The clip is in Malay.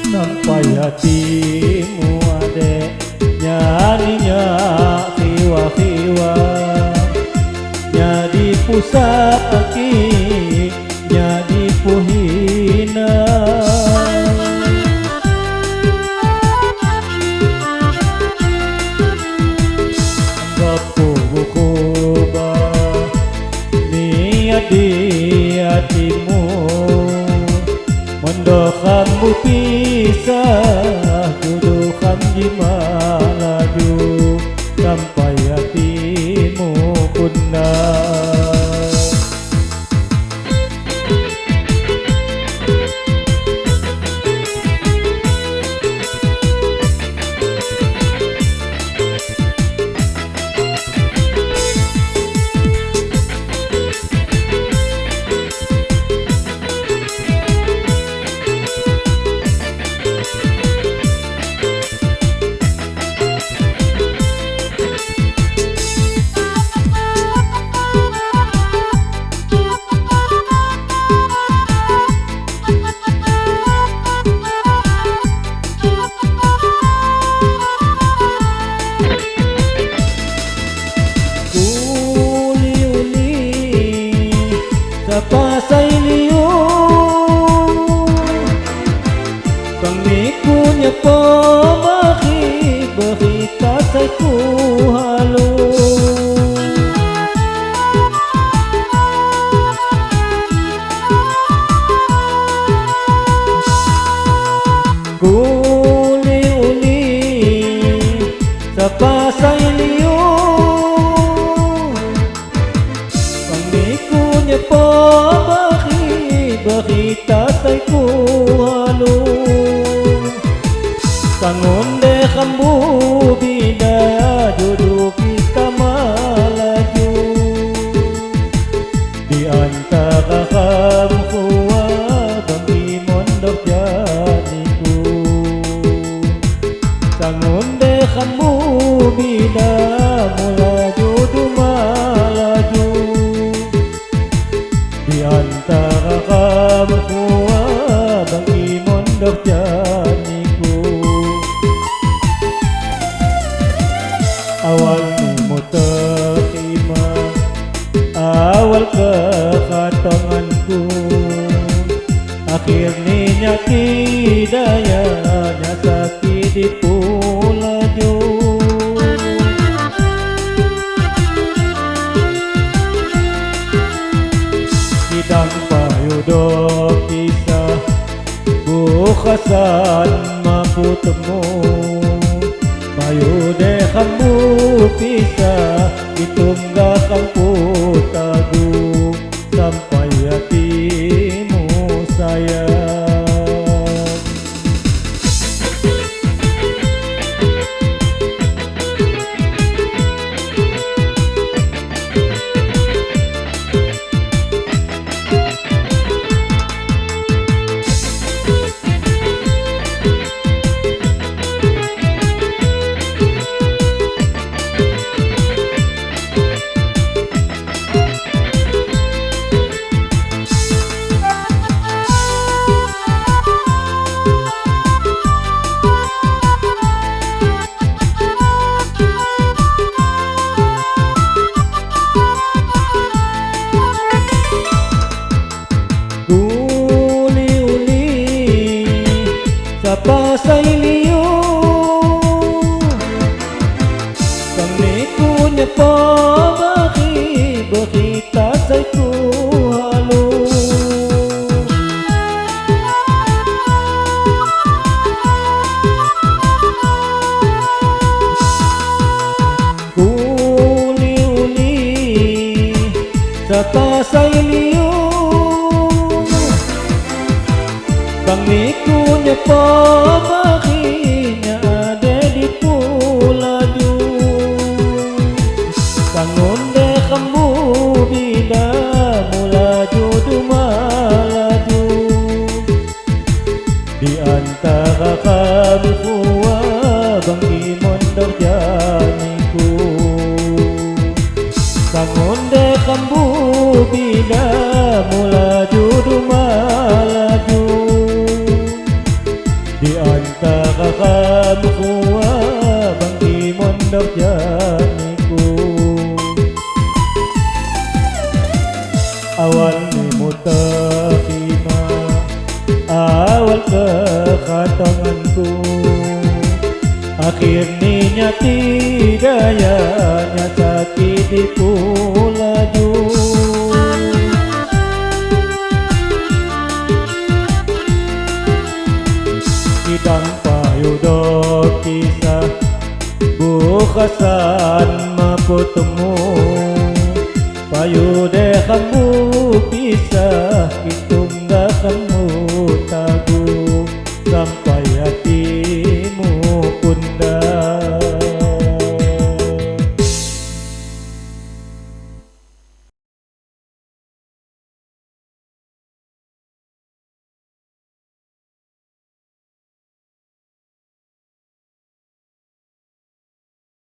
Sampai hatimu adek nyanyinya khiwa-khiwa, jadi pusaki, jadi puhina. Gapuh-kuba niat di hatimu, mendokamu pisah, dudukan jimalaju, sampai hatimu punah. Pasay liyo pangmikunya po bakita say kuhalo. Uli-uli sa pasay liyo pangmikunya po bakita say kuhalo. Sangonde kambu bida duduk kita malaju, di antara kamkuwa bagi mondok janiku. Sangonde kambu bida mulaju dumalaju, di antara kamkuwa bagi mondok janiku. Awal mu terima, awal kekatonganku, akhirnya kidaya sakit di pulaju. Sidang payudok kisah bukasan mampu temu, payude kamu pisah ditunggakan putagu, sampai hatimu sayang. Pasay liyo pangmikunya po bakita say kuhalo. Uli-uli sa pasay liyo pangmikunya po bakinya ada di pulaju. Sangonde kamu bida mulaju dumalaju, di antara kami kuwa bangki mondok janiku. Sangonde kamu bida mulaju dumalaju, di kakakamukuha bang imon darjaniku. Awal ni mutakima, awal kekatanganku, akhirnya tidaknya sakit di laju. Kitang payudok kisah bukasan maputemu, payude kamu pisah itu